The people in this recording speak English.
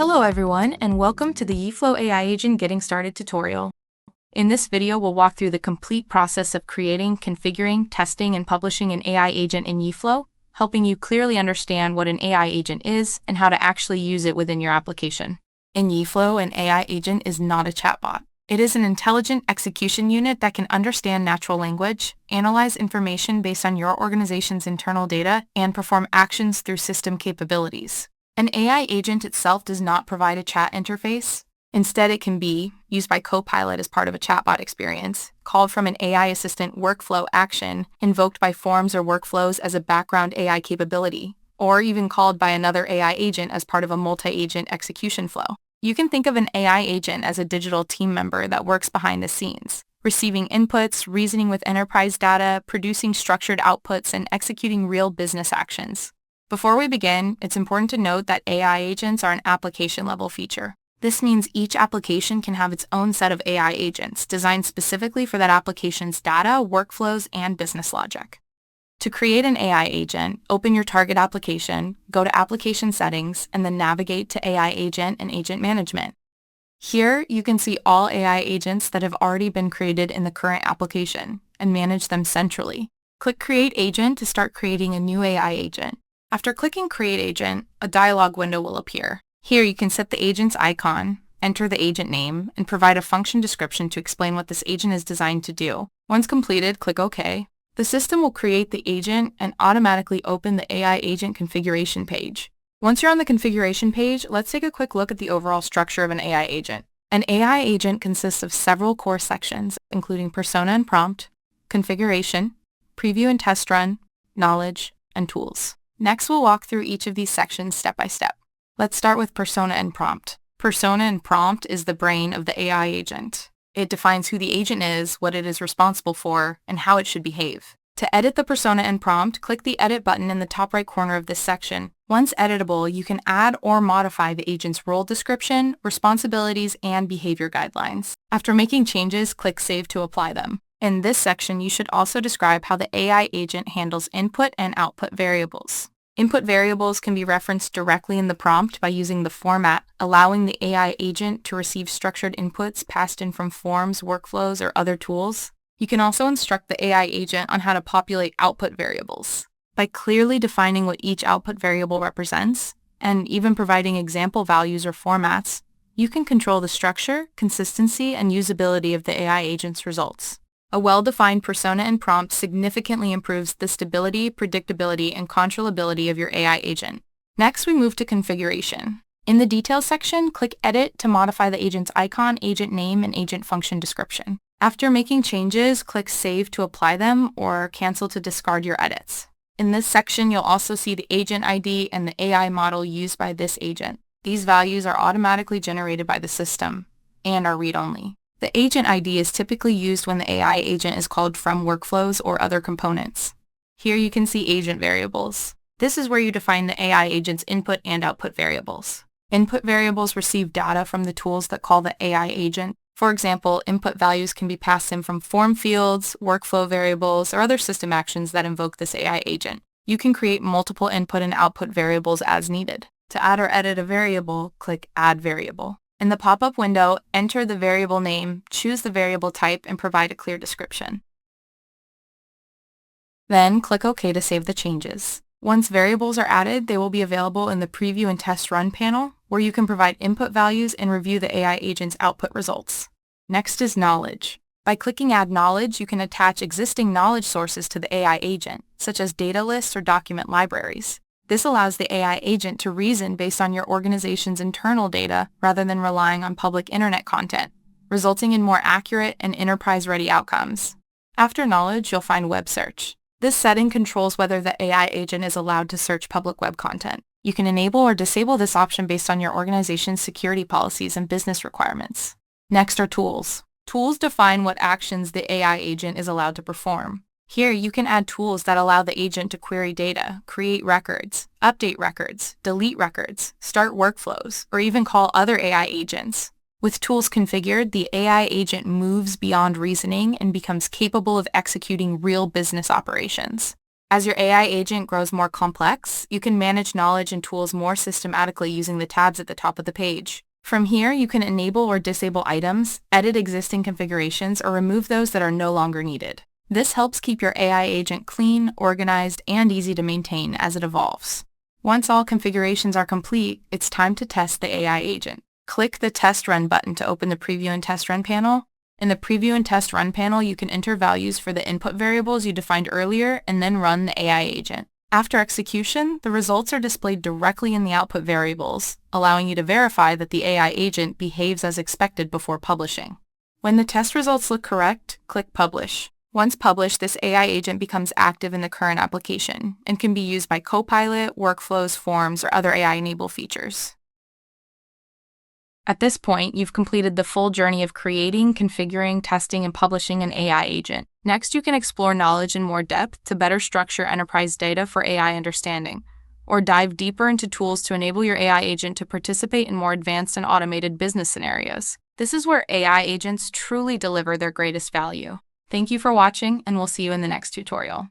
Hello everyone, and welcome to the YiFlow AI Agent Getting Started tutorial. In this video, we'll walk through the complete process of creating, configuring, testing, and publishing an AI agent in YiFlow, helping you clearly understand what an AI agent is and how to actually use it within your application. In YiFlow, an AI agent is not a chatbot. It is an intelligent execution unit that can understand natural language, analyze information based on your organization's internal data, and perform actions through system capabilities. An AI agent itself does not provide a chat interface. Instead, it can be used by Copilot as part of a chatbot experience, called from an AI assistant workflow action, invoked by forms or workflows as a background AI capability, or even called by another AI agent as part of a multi-agent execution flow. You can think of an AI agent as a digital team member that works behind the scenes, receiving inputs, reasoning with enterprise data, producing structured outputs, and executing real business actions. Before we begin, it's important to note that AI agents are an application-level feature. This means each application can have its own set of AI agents designed specifically for that application's data, workflows, and business logic. To create an AI agent, open your target application, go to Application Settings, and then navigate to AI Agent and Agent Management. Here, you can see all AI agents that have already been created in the current application and manage them centrally. Click Create Agent to start creating a new AI agent. After clicking Create Agent, a dialog window will appear. Here you can set the agent's icon, enter the agent name, and provide a function description to explain what this agent is designed to do. Once completed, click OK. The system will create the agent and automatically open the AI agent configuration page. Once you're on the configuration page, let's take a quick look at the overall structure of an AI agent. An AI agent consists of several core sections, including persona and prompt, configuration, preview and test run, knowledge, and tools. Next, we'll walk through each of these sections step by step. Let's start with persona and prompt. Persona and prompt is the brain of the AI agent. It defines who the agent is, what it is responsible for, and how it should behave. To edit the persona and prompt, click the Edit button in the top right corner of this section. Once editable, you can add or modify the agent's role description, responsibilities, and behavior guidelines. After making changes, click Save to apply them. In this section, you should also describe how the AI agent handles input and output variables. Input variables can be referenced directly in the prompt by using the format, allowing the AI agent to receive structured inputs passed in from forms, workflows, or other tools. You can also instruct the AI agent on how to populate output variables. By clearly defining what each output variable represents, and even providing example values or formats, you can control the structure, consistency, and usability of the AI agent's results. A well-defined persona and prompt significantly improves the stability, predictability, and controllability of your AI agent. Next, we move to configuration. In the Details section, click Edit to modify the agent's icon, agent name, and agent function description. After making changes, click Save to apply them or Cancel to discard your edits. In this section, you'll also see the agent ID and the AI model used by this agent. These values are automatically generated by the system and are read-only. The agent ID is typically used when the AI agent is called from workflows or other components. Here you can see agent variables. This is where you define the AI agent's input and output variables. Input variables receive data from the tools that call the AI agent. For example, input values can be passed in from form fields, workflow variables, or other system actions that invoke this AI agent. You can create multiple input and output variables as needed. To add or edit a variable, click Add Variable. In the pop-up window, enter the variable name, choose the variable type, and provide a clear description. Then click OK to save the changes. Once variables are added, they will be available in the Preview and Test Run panel, where you can provide input values and review the AI agent's output results. Next is Knowledge. By clicking Add Knowledge, you can attach existing knowledge sources to the AI agent, such as data lists or document libraries. This allows the AI agent to reason based on your organization's internal data rather than relying on public internet content, resulting in more accurate and enterprise-ready outcomes. After Knowledge, you'll find Web Search. This setting controls whether the AI agent is allowed to search public web content. You can enable or disable this option based on your organization's security policies and business requirements. Next are Tools. Tools define what actions the AI agent is allowed to perform. Here, you can add tools that allow the agent to query data, create records, update records, delete records, start workflows, or even call other AI agents. With tools configured, the AI agent moves beyond reasoning and becomes capable of executing real business operations. As your AI agent grows more complex, you can manage knowledge and tools more systematically using the tabs at the top of the page. From here, you can enable or disable items, edit existing configurations, or remove those that are no longer needed. This helps keep your AI agent clean, organized, and easy to maintain as it evolves. Once all configurations are complete, it's time to test the AI agent. Click the Test Run button to open the Preview and Test Run panel. In the Preview and Test Run panel, you can enter values for the input variables you defined earlier and then run the AI agent. After execution, the results are displayed directly in the output variables, allowing you to verify that the AI agent behaves as expected before publishing. When the test results look correct, click Publish. Once published, this AI agent becomes active in the current application and can be used by Copilot, workflows, forms, or other AI-enabled features. At this point, you've completed the full journey of creating, configuring, testing, and publishing an AI agent. Next, you can explore knowledge in more depth to better structure enterprise data for AI understanding, or dive deeper into tools to enable your AI agent to participate in more advanced and automated business scenarios. This is where AI agents truly deliver their greatest value. Thank you for watching, and we'll see you in the next tutorial.